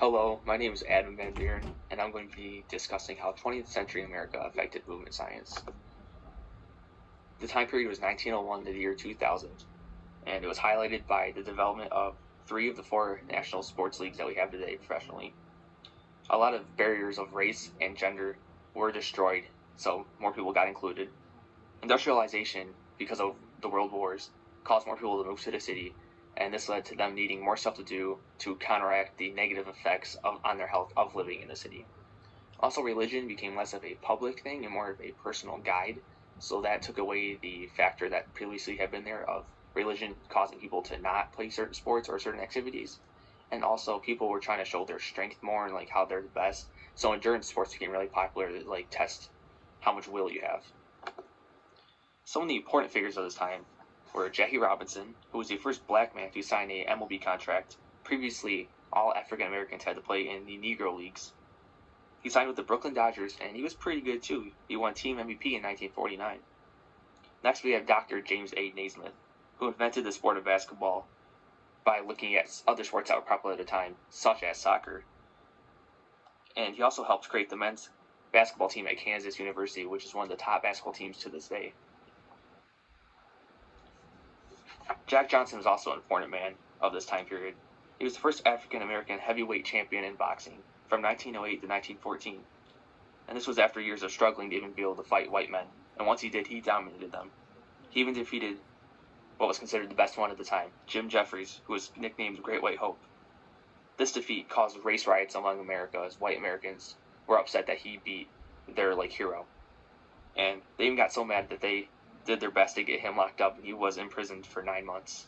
Hello, my name is Adam Van Buren, and I'm going to be discussing how 20th century America affected movement science. The time period was 1901 to the year 2000, and it was highlighted by the development of 3 of the 4 national sports leagues that we have today professionally. A lot of barriers of race and gender were destroyed, so more people got included. Industrialization, because of the world wars, caused more people to move to the city, and this led to them needing more stuff to do to counteract the negative effects on their health of living in the city. Also, religion became less of a public thing and more of a personal guide, so that took away the factor that previously had been there of religion causing people to not play certain sports or certain activities. And also, people were trying to show their strength more and like how they're the best. So endurance sports became really popular to like test how much will you have. Some of the important figures of this time were Jackie Robinson, who was the first black man to sign a MLB contract. Previously, all African Americans had to play in the Negro Leagues. He signed with the Brooklyn Dodgers, and he was pretty good too. He won Team MVP in 1949. Next, we have Dr. James A. Naismith, who invented the sport of basketball by looking at other sports that were popular at the time, such as soccer. And he also helped create the men's basketball team at Kansas University, which is one of the top basketball teams to this day. Jack Johnson was also an important man of this time period. He was the first African-American heavyweight champion in boxing from 1908 to 1914. And this was after years of struggling to even be able to fight white men. And once he did, he dominated them. He even defeated what was considered the best one at the time, Jim Jeffries, who was nicknamed Great White Hope. This defeat caused race riots among America as white Americans were upset that he beat their hero. And they even got so mad that they did their best to get him locked up, and he was imprisoned for 9 months.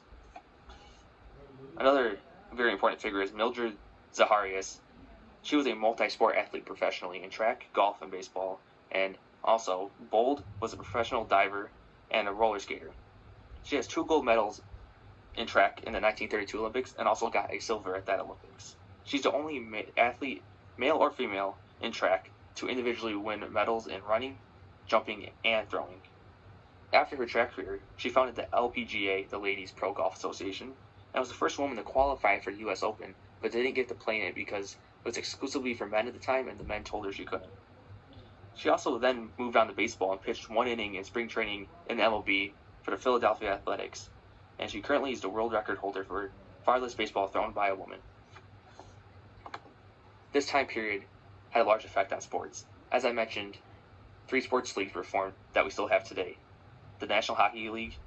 Another very important figure is Mildred Zaharias. She was a multi-sport athlete professionally in track, golf, and baseball, and also bowled, was a professional diver, and a roller skater. She has 2 gold medals in track in the 1932 Olympics and also got a silver at that Olympics. She's the only athlete, male or female, in track to individually win medals in running, jumping, and throwing. After her track career, she founded the LPGA, the Ladies Pro Golf Association, and was the first woman to qualify for the U.S. Open, but didn't get to play in it because it was exclusively for men at the time, and the men told her she couldn't. She also then moved on to baseball and pitched 1 inning in spring training in the MLB for the Philadelphia Athletics, and she currently is the world record holder for farthest baseball thrown by a woman. This time period had a large effect on sports. As I mentioned, 3 sports leagues were formed that we still have today: the National Hockey League,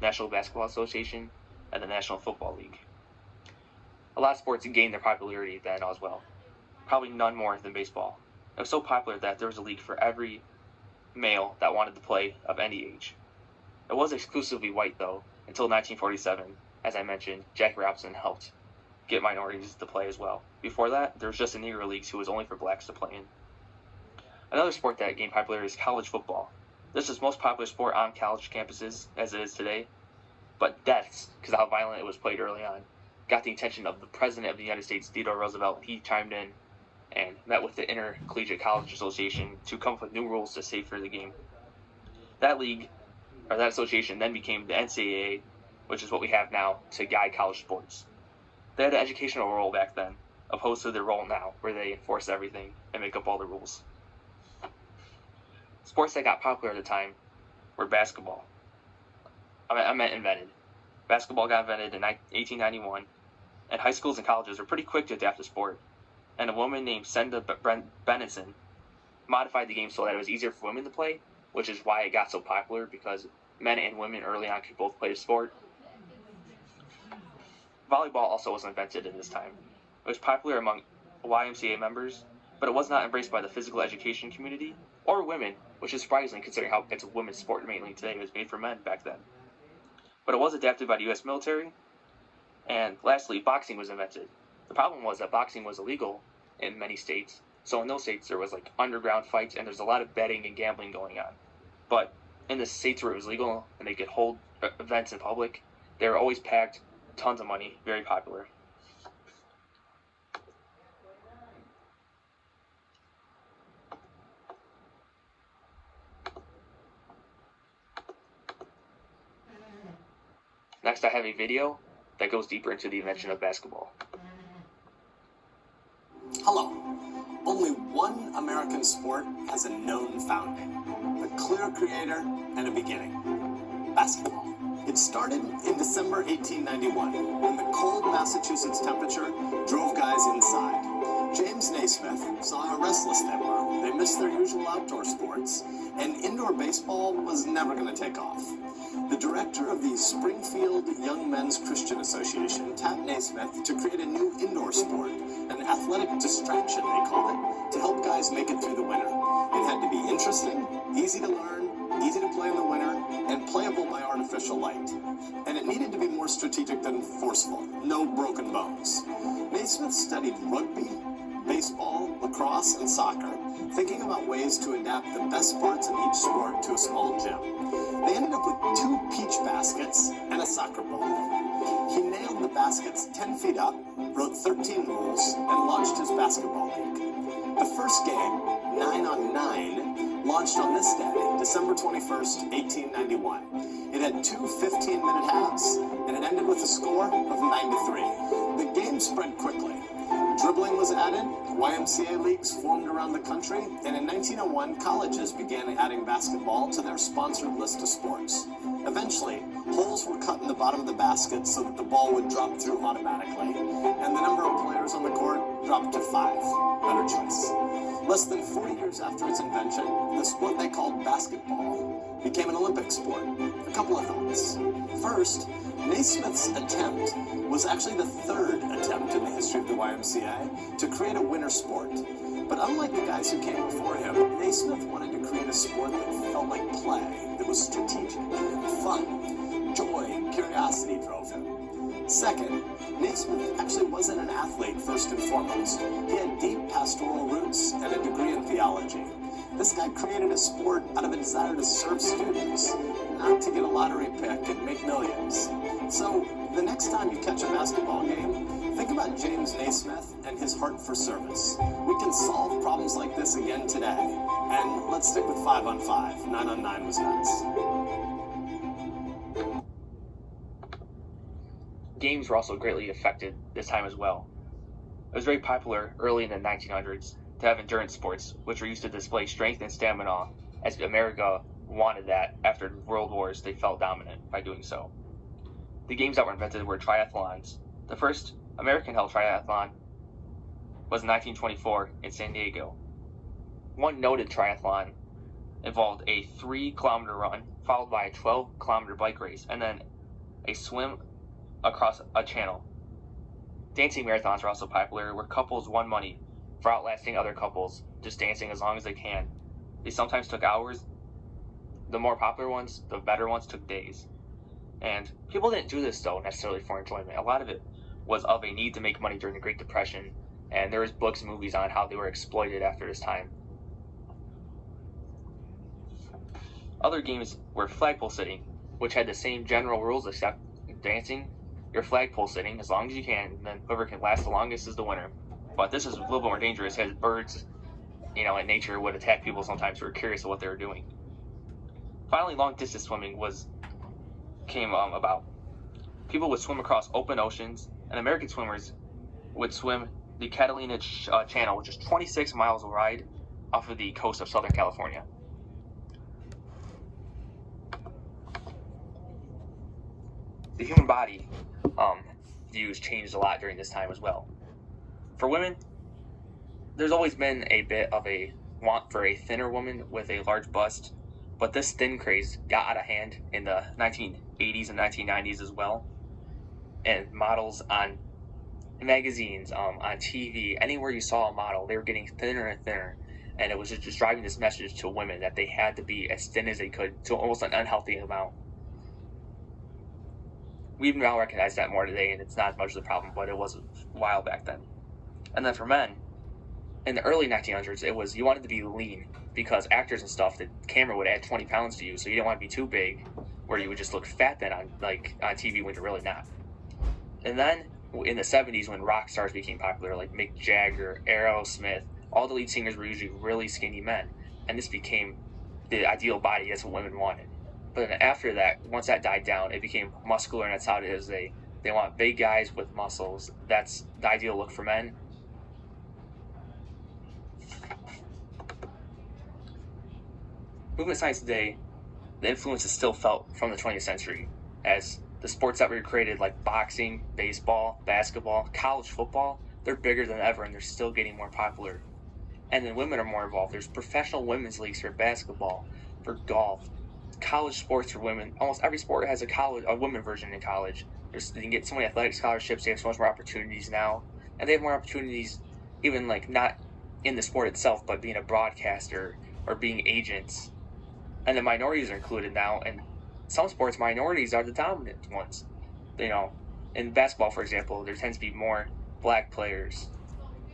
National Basketball Association, and the National Football League. A lot of sports gained their popularity then as well. Probably none more than baseball. It was so popular that there was a league for every male that wanted to play of any age. It was exclusively white though, until 1947. As I mentioned, Jackie Robinson helped get minorities to play as well. Before that, there was just the Negro Leagues, who was only for blacks to play in. Another sport that gained popularity is college football. This is the most popular sport on college campuses as it is today, but deaths, because of how violent it was played early on, got the attention of the President of the United States, Theodore Roosevelt. He chimed in and met with the Intercollegiate College Association to come up with new rules to safeguard the game. That league, or that association, then became the NCAA, which is what we have now to guide college sports. They had an educational role back then, opposed to their role now, where they enforce everything and make up all the rules. Sports that got popular at the time were basketball. I meant invented. Basketball got invented in 1891, and high schools and colleges were pretty quick to adapt the sport. And a woman named Senda Benenson modified the game so that it was easier for women to play, which is why it got so popular, because men and women early on could both play the sport. Volleyball also was invented in this time. It was popular among YMCA members, but it was not embraced by the physical education community or women, which is surprising considering how it's a women's sport mainly today. It was made for men back then. But it was adapted by the U.S. military. And lastly, boxing was invented. The problem was that boxing was illegal in many states, so in those states there was underground fights, and there's a lot of betting and gambling going on. But in the states where it was legal and they could hold events in public, they were always packed, tons of money, very popular. Next, I have a video that goes deeper into the invention of basketball. Hello. Only one American sport has a known founding, a clear creator, and a beginning: basketball. It started in December 1891, when the cold Massachusetts temperature drove guys inside. James Naismith saw how restless they were. They missed their usual outdoor sports, and indoor baseball was never going to take off. The director of the Springfield Young Men's Christian Association tapped Naismith to create a new indoor sport, an athletic distraction, they called it, to help guys make it through the winter. It had to be interesting, easy to learn, easy to play in the winter, and playable by artificial light. And it needed to be more strategic than forceful. No broken bones. Naismith studied rugby, baseball, lacrosse, and soccer, thinking about ways to adapt the best parts of each sport to a small gym. They ended up with 2 peach baskets and a soccer ball. He nailed the baskets 10 feet up, wrote 13 rules, and launched his basketball league. The first game, 9-on-9, launched on this day, December 21st, 1891. It had 2 15-minute halves, and it ended with a score of 9-3. The game spread quickly. Dribbling was added, YMCA leagues formed around the country, and in 1901, colleges began adding basketball to their sponsored list of sports. Eventually, holes were cut in the bottom of the basket so that the ball would drop through automatically, and the number of players on the court dropped to 5. Better choice. Less than 40 years after its invention, the sport they called basketball became an Olympic sport. A couple of thoughts. First, Naismith's attempt was actually the 3rd attempt in the history of the YMCA to create a winter sport. But unlike the guys who came before him, Naismith wanted to create a sport that felt like play, that was strategic, fun. Joy and curiosity drove him. Second, Naismith actually wasn't an athlete first and foremost. He had deep pastoral roots and a degree in theology. This guy created a sport out of a desire to serve students, not to get a lottery pick and make millions. So, the next time you catch a basketball game, think about James Naismith and his heart for service. We can solve problems like this again today. And let's stick with 5-on-5. 9-on-9 was nuts. Games were also greatly affected this time as well. It was very popular early in the 1900s to have endurance sports, which were used to display strength and stamina, as America wanted that after World Wars. They felt dominant by doing so. The games that were invented were triathlons. The first American-held triathlon was in 1924 in San Diego. One noted triathlon involved a 3-kilometer run, followed by a 12-kilometer bike race, and then a swim across a channel. Dancing marathons were also popular, where couples won money for outlasting other couples, just dancing as long as they can. They sometimes took hours. The more popular ones, the better ones, took days. And people didn't do this, though, necessarily for enjoyment. A lot of it was of a need to make money during the Great Depression, and there was books and movies on how they were exploited after this time. Other games were flagpole sitting, which had the same general rules except dancing. Your flagpole sitting as long as you can, and then whoever can last the longest is the winner. But this is a little bit more dangerous, as birds, in nature would attack people sometimes who were curious of what they were doing. Finally, long distance swimming came about. People would swim across open oceans, and American swimmers would swim the Catalina Channel, which is 26 miles wide off of the coast of Southern California. The human body views changed a lot during this time as well. For women, there's always been a bit of a want for a thinner woman with a large bust, but this thin craze got out of hand in the 1980s and 1990s as well. And models on magazines, on TV, anywhere you saw a model, they were getting thinner and thinner. And it was just driving this message to women that they had to be as thin as they could, to almost an unhealthy amount. We now recognize that more today, and it's not as much of a problem, but it was a while back then. And then for men, in the early 1900s, it was you wanted to be lean, because actors and stuff, the camera would add 20 pounds to you, so you didn't want to be too big, where you would just look fat then on TV when you're really not. And then in the 70s, when rock stars became popular, like Mick Jagger, Aerosmith, all the lead singers were usually really skinny men, and this became the ideal body. That's what women wanted. But then after that, once that died down, it became muscular, and that's how it is. They want big guys with muscles. That's the ideal look for men. movement science today, the influence is still felt from the 20th century, as the sports that were created like boxing, baseball, basketball, college football, they're bigger than ever and they're still getting more popular. And then women are more involved. There's professional women's leagues for basketball, for golf, college sports for women. Almost every sport has a women version in college. You can get so many athletic scholarships. They have so much more opportunities now, and they have more opportunities, even like not in the sport itself, but being a broadcaster or being agents. And the minorities are included now. And some sports, minorities are the dominant ones. In basketball, for example, there tends to be more black players.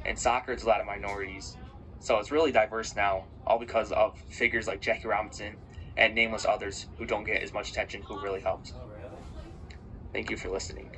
In soccer, it's a lot of minorities. So it's really diverse now, all because of figures like Jackie Robinson and nameless others who don't get as much attention who really helped. Thank you for listening.